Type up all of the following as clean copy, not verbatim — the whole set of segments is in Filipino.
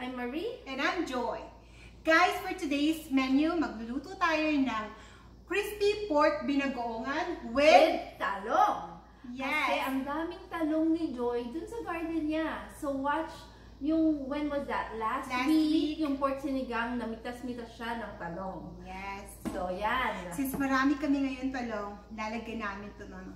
I'm Marie. And I'm Joy. Guys, for today's menu, magluluto tayo ng crispy pork binagoongan with talong. Yes. Kasi ang daming talong ni Joy dun sa garden niya. So watch yung, when was that? Last week, yung pork sinigang, namitas-mitas siya ng talong. Yes. So yan. Since marami kami ngayon talong, lalagyan namin ito ng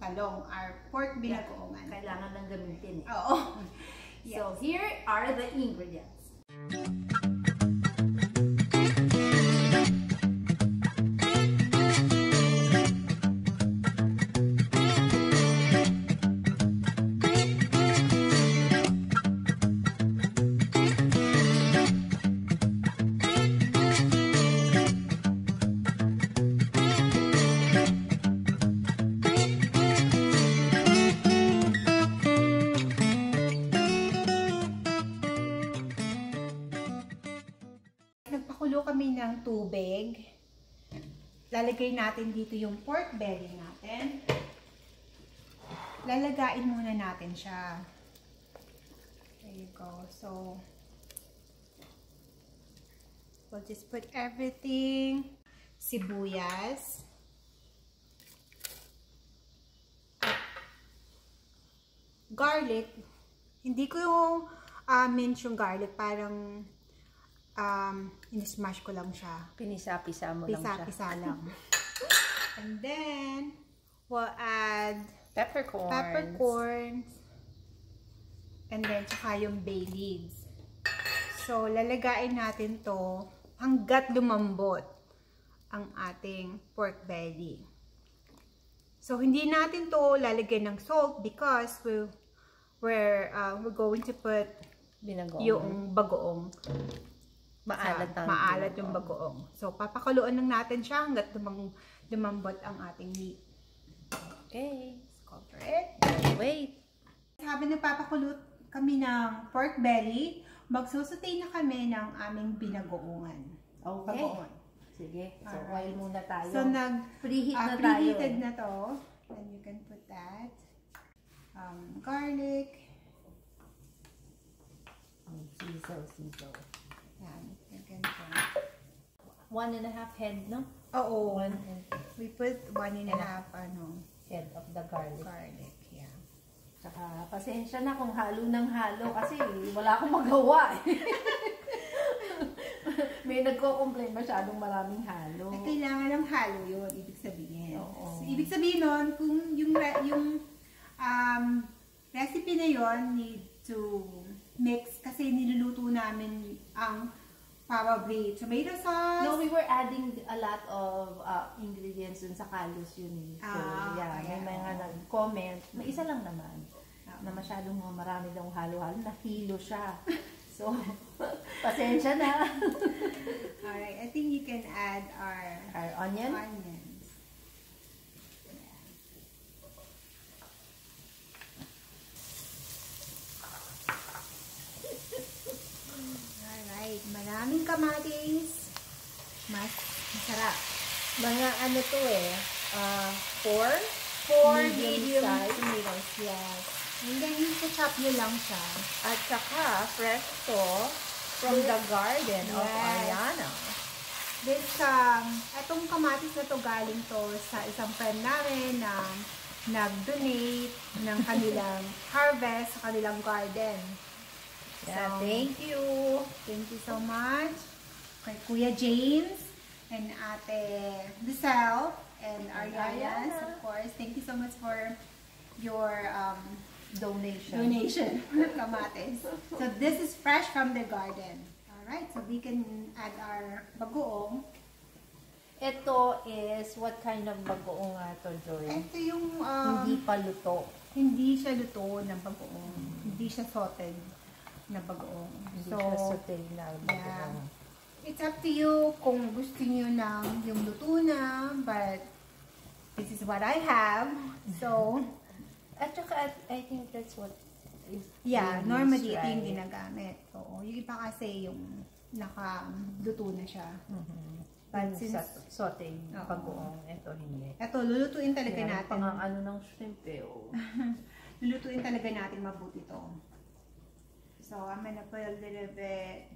talong, our pork binagoongan. Kailangan nang gamitin eh. Oo. Yes. So here are the ingredients. Nagpakulo kami ng tubig. Lalagay natin dito yung pork belly natin. Lalagain muna natin siya. There you go. So, we'll just put everything. Sibuyas. Garlic. Hindi ko yung mince yung garlic. Parang in-smash ko lang siya. Pinisa-pisa mo lang siya. Pisa-pisa lang. And then, we'll add peppercorns. And then, tsaka yung bay leaves. So, lalagain natin to hanggat lumambot ang ating pork belly. So, hindi natin to lalagyan ng salt because we're going to put yung bagoong. Maalat yung bagoong. So, papakuluan lang natin siya hanggat lumambot ang ating meat. Okay. Let's cover it. Wait. Habang nagpapakulo kami ng pork belly, magsusutay na kami ng aming binagoongan. Okay. Bagoong. Sige. So, while muna tayo. So, preheated na to. Then you can put that. Garlic. Siso. Yan. One and a half head, no? Oo. We put 1.5 head of the garlic. Yeah. Saka, pasensya na kung halo ng halo kasi wala akong magawa eh. May nagko-complain masyadong maraming halo. At kailangan ng halo yun, ibig sabihin. Oo. So, ibig sabihin nun, kung yung recipe na yun, need to mix kasi niluluto namin ang probably tomato sauce. No, we were adding a lot of ingredients dun sa kalos yun eh. So, may mga nag-comment. May isa lang naman na masyadong marami daw halo-halo. Nahilo siya. So, pasensya na. Alright, I think you can add our onions. Maraming kamatis. Mas masarap. Mga ano to eh. 4 medium size tomatoes. Yes. And then, i-chop nyo lang siya. At saka, fresh to from the garden of Ariana. This, itong kamatis na to galing to sa isang friend namin na nag-donate ng kanilang harvest sa kanilang garden. Yeah, So, thank you. Thank you so much kay Kuya James and Ate Lucelle and Ariana, of course. Thank you so much for your donation for kamatis. So this is fresh from the garden. Alright, so we can add our bagoong. Ito is what kind of bagoong nga to, Joy? Ito yung hindi pa luto. Hindi siya luto ng bagoong. Hindi siya sauteed na bagoong. Hindi siya sauteed na bagoong. Yeah. It's up to you kung gusto niyo ng yung luto na, but this is what I have. So, at saka, I think that's what is normally ito yung ginagamit. Oo, yung iba kasi yung nakaluto na siya. But since sauteed bagoong, ito hindi. Ito, lulutuin talaga natin. Pang ano ng shrimp eh. Lulutuin talaga natin mabuti to. So, I'm gonna put a little bit,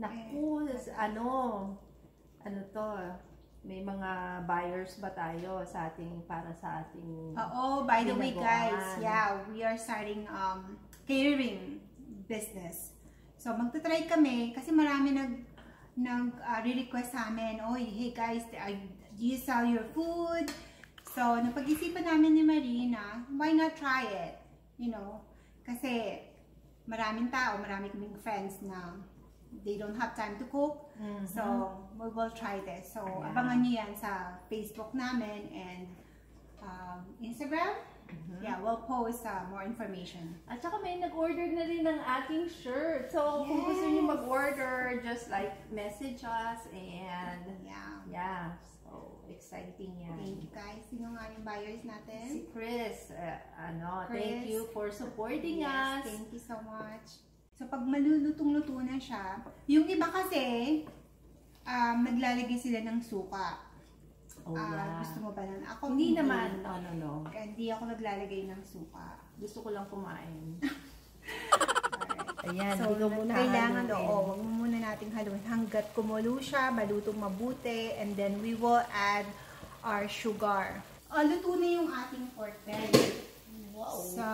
Naku, ano to, may mga buyers ba tayo para sa ating oh, by the way guys, binagoongan? yeah, we are starting catering business. So, magta-try kami kasi marami re-request sa amin, oh, hey guys, do you sell your food? So, napag-isipan namin ni Marina, why not try it? You know, kasi maraming tao, marami kaming friends na they don't have time to cook. So, we will try this. So, abangan nyo yan sa Facebook namin and Instagram. Yeah, we'll post more information. At saka may nag-order na rin ng ating shirt. So, kung gusto niyo mag-order, just like message us and yeah. So, exciting yan. Thank you guys. Sino nga yung buyers natin? Si Chris. Chris. Thank you for supporting us. Thank you so much. So, pag malulutong-luto na siya, yung iba kasi, naglalagay sila ng suka. Oh, yeah. Gusto mo ba nun? Ako hindi naman. No. Hindi ako naglalagay ng suka. Gusto ko lang kumain. Alright. Ayan, so, hindi ko muna kailangan wag mo muna nating haluin hanggat kumulo siya, malutong mabuti, and then we will add our sugar. Luto na yung ating pork belly. Wow. So,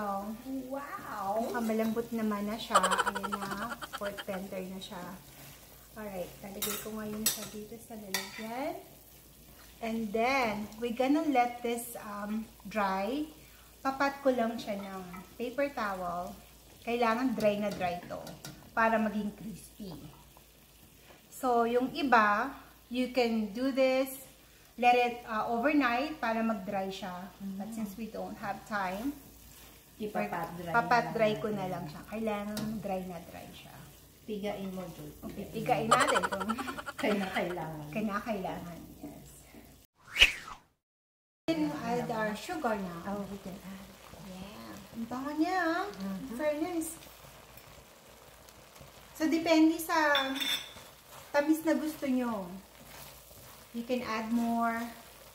malambot naman na siya. Ayan na, pork tender na siya. Alright, talagay ko ngayon siya dito sa lalagyan. And then, we're gonna let this dry. Papat ko lang siya ng paper towel. Kailangan dry na dry to para maging crispy. So, yung iba, you can do this, let it overnight para mag-dry siya. But since we don't have time, papat dry ko na lang siya. Kailangan dry na dry siya. Pigain mo, Joy. Okay, pigain natin kung Kailangan. Kailangan, yes. Add our sugar now. Oh, we can add. Yeah. Ang bango niya, fairness. So, depende sa tamis na gusto nyo. You can add more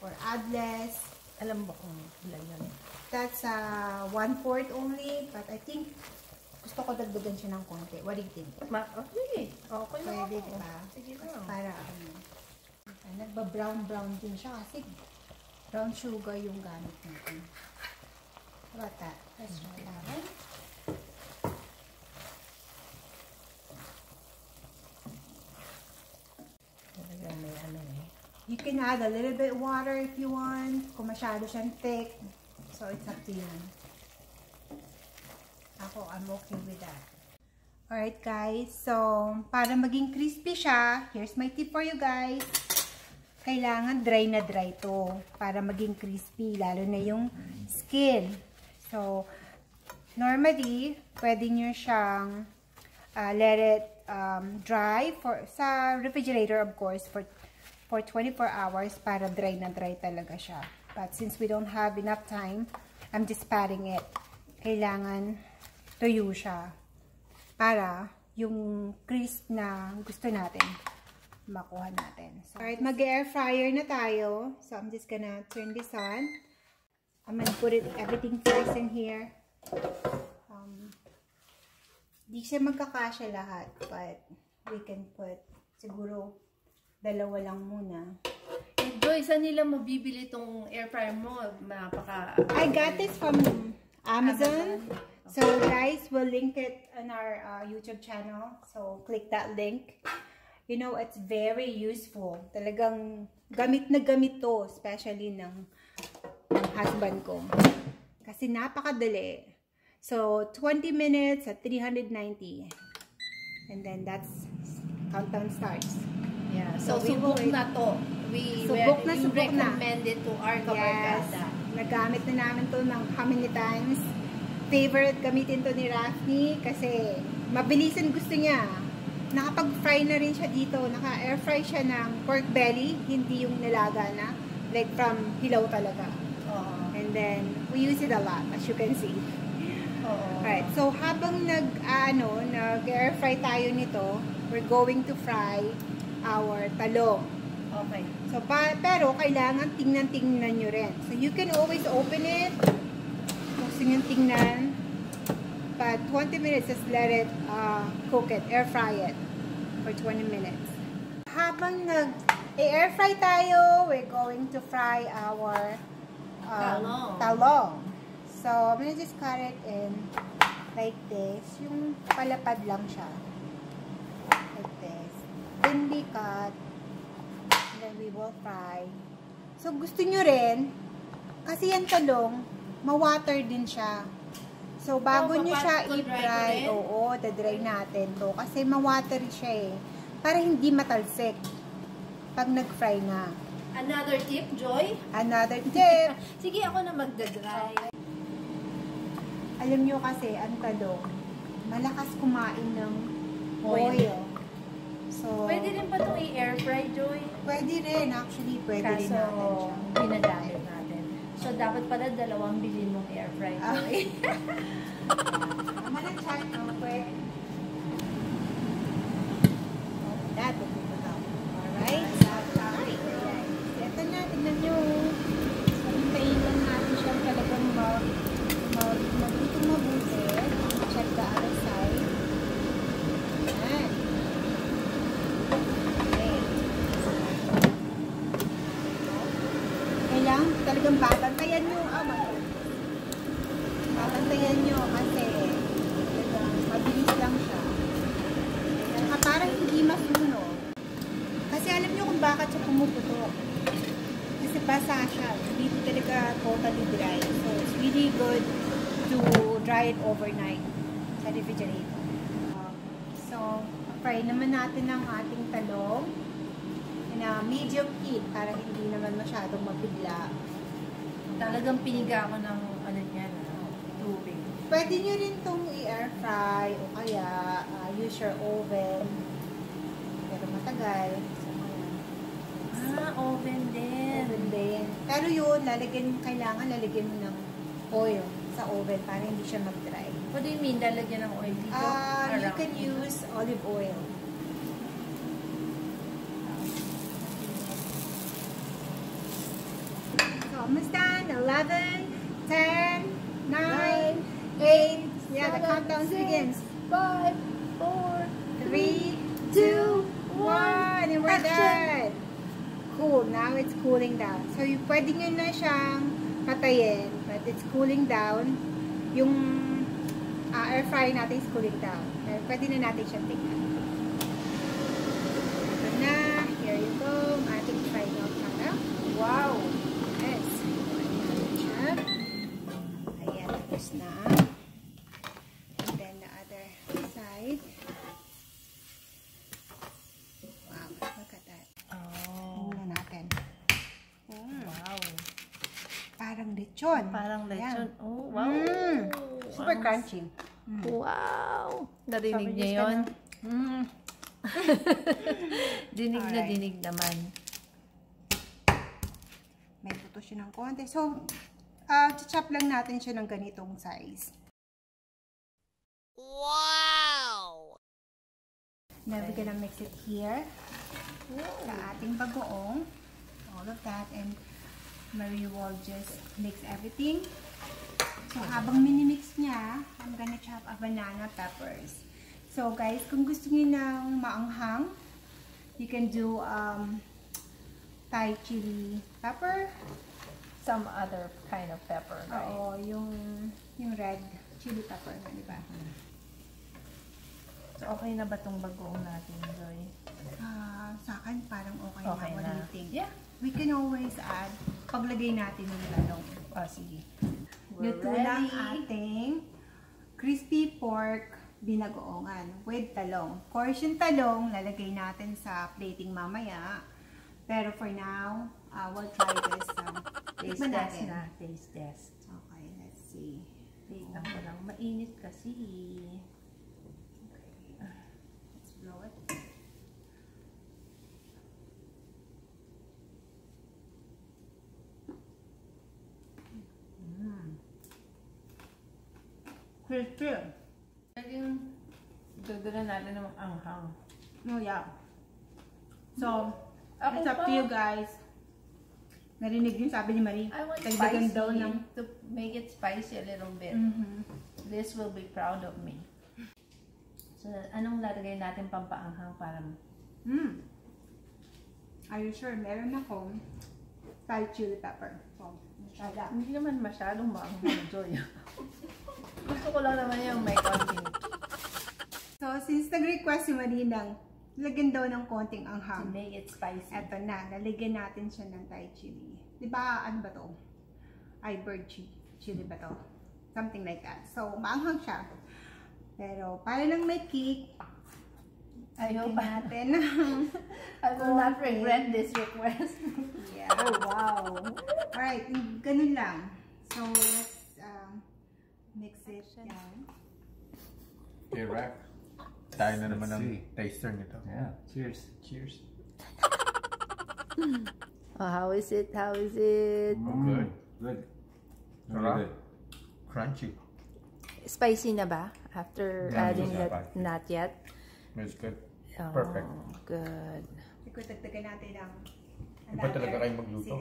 or add less. Alam mo kung ilan yan. That's 1/4 only, but I think gusto ko dagdagan siya ng konti. What do you think? Okay. Okay lang Pwede, ako. diba? Sige lang. Para nagba-brown din siya kasi brown sugar yung gamit natin. How about that? Let's try that one. Talagang may ano eh. You can add a little bit water if you want. Kung masyado siyang thick. So, it's up to you. I'm okay with that. Alright guys, so para maging crispy siya, here's my tip for you guys. Kailangan dry na dry to para maging crispy, lalo na yung skin. So, normally, pwede nyo siyang let it dry sa refrigerator, of course, for 24 hours para dry na dry talaga siya. But since we don't have enough time, I'm just patting it. Kailangan tuyo siya para yung crisp na gusto natin makuha natin. So, alright, mag-air fryer na tayo. So, I'm just gonna turn this on. I'm gonna put everything first in here. Di siya magkakasya lahat, but we can put siguro dalawa lang muna. Joy, saan nila mabibili itong air fryer mo? I got this from Amazon. So guys, we'll link it on our YouTube channel. So click that link. You know, it's very useful. Talagang gamit na gamit to, especially ng husband ko. Kasi napakadali. So 20 minutes at 390. And then that's countdown starts. Yeah. So subok na to. We recommend it to our kabarkada. Nagamit na namin to ng how many times. Favorite gamitin to ni Rafni kasi mabilisan gusto niya. Nakapag-fry na rin siya dito. Naka-air fry siya ng pork belly, hindi yung nilaga na. Like from hilaw talaga. And then, we use it a lot, as you can see. Alright, so habang nag-air fry tayo nito, we're going to fry our talong. Okay. So, pero kailangan tingnan-tingnan nyo rin. So, you can always open it. Gusto nyo tingnan. But 20 minutes, just let it cook it, air fry it for 20 minutes. Habang nag-air fry tayo, we're going to fry our talong. So, I'm gonna just cut it in like this. Yung palapad lang siya. Like this. Thinly cut. And then we will fry. So, gusto nyo rin, kasi yan talong, ma-water din siya. So, bago nyo siya i-fry, dadry natin to. Kasi ma-watery siya eh. Para hindi matalsik pag nag-fry na. Another tip, Joy? Another tip! Sige, ako na magdadry. Alam nyo kasi, ang talong, malakas kumain ng oil. So, pwede rin ba itong i-air fry, Joy? Pwede rin. Actually, pwede rin natin siya. Ginagamit natin. So, dapat pala 2 bilhin mong air fry, Joy. I'm gonna check real quick. That would be the top. Alright? Ito na, tignan nyo. Hintayin lang natin siya talagang magluto mabuti. Check the other side. Ayan. Okay. Kailangan talagang babantayan nyo. Babantayan nyo kasi mabilis lang siya. Saka parang hindi masunog. Kasi alam nyo kung bakit siya pumuputok. Kasi basa siya. Hindi talaga totally dry. So, it's really good to dry it overnight sa refrigerator. So, fry naman natin ang ating talong na medium heat para hindi naman masyadong mabigla. Talagang piniga ko ng tubig. Pwede nyo rin itong i-air fry o kaya use your oven. Pero matagal. So, Oven din. Oven din. Pero yun, kailangan lalagyan mo ng oil sa oven para hindi siya mag-dry. What do you mean, lalagyan ng oil dito? You can use olive oil. So, almost done. 11, 10, 9, 8. Yeah, the countdown begins. 5, 4, 3, 2, 1. And we're done. Cool. Now it's cooling down. So, pwede nyo na siyang patayin. But it's cooling down. Yung air fry natin is cooling down. Pwede na natin siyang tingnan. Ito na. Here you go. Ating final product. Wow! Yes. Ayan. Tapos na. And then the other side. Wow. Look at that. Tingnan natin. Wow. Parang lechon. Parang lechon. Ayan. Oh, wow. Super crunchy. Wow. Narinig niya yun? Dinig na dinig naman. May buto siya ng konti. So, chop lang natin siya ng ganitong size. Wow! Now, we're gonna mix it here. Sa ating bagoong. All of that. And Marie will just mix everything. So, habang minimix niya, I'm gonna chop a banana peppers. So, guys, kung gusto niyo ng maanghang, you can do Thai chili pepper. Some other kind of pepper, right? Oo, yung red chili pepper, di ba? So, okay na ba itong bagoong natin, Joy? Sa akin, parang okay na. Okay What na. do you think? Yeah. We can always add, paglagay natin yung talong. Sige. Luto lang ating crispy pork binagoongan with talong. Of course, yung talong, lalagay natin sa plating mamaya. Pero for now, we'll try this. Taste test na. Taste test. Okay, let's see. Tignan ko lang. Mainit kasi. Okay. Let's blow it. Crispy. Laging dagdagan natin ng anghang. No, yeah. So, it's up to you guys. Narinig yung sabi ni Marie. I want Dagdagan spicy daw ng... to make it spicy a little bit. This will be proud of me. So, anong lalagay natin pampaanghang para... Are you sure? Meron akong Thai chili pepper. So, masyada. Hindi naman masyadong maanghang, Joy. Gusto ko lang naman yung may konting. So, since nag-request si Marie ng lagyan daw ng konting anghang. To make it spicy. Eto na, lalagyan natin siya ng Thai chili. Diba, ano ba to? Bird chili ba to? Something like that. So, maanghang siya. Pero, para lang may kick, I hope natin I will not regret this request. Yeah. Oh, wow. Alright, ganun lang. So, let's mix it down. Okay, Rack. Tayo na naman ng taster nito. Yeah. Cheers. Cheers. Oh, how is it? How is it? Good. Good. Sarap. Very good. Crunchy. Spicy na ba? After No, adding not that, spicy. not yet? It's good. Oh, Perfect. Good. Siguro tagtagan natin lang. Iba talaga kayo magluto.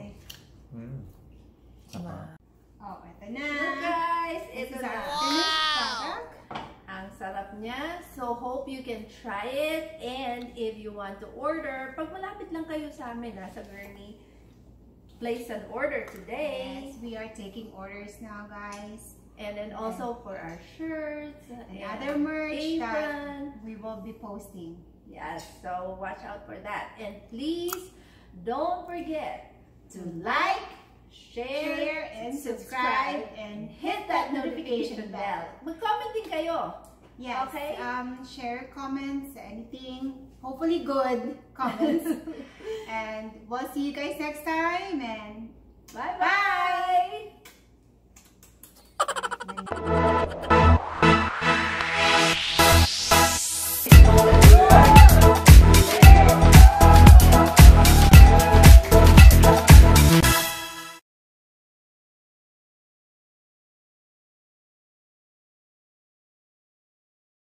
Oh, eto na. Guys, ito na. Wow! Ang sarap niya. So, hope you can try it. And if you want to order, pag malapit lang kayo sa amin, sa Gurney, place an order today. Yes, we are taking orders now, guys. And then also for our shirts And other merch that apron. we will be posting. Yes, so watch out for that. And please don't forget to like, share, and subscribe, and hit that notification bell. Mag-comment din kayo. Yes. Okay. Share comments, anything. Hopefully good comments. And we'll see you guys next time. And Bye-bye! bye.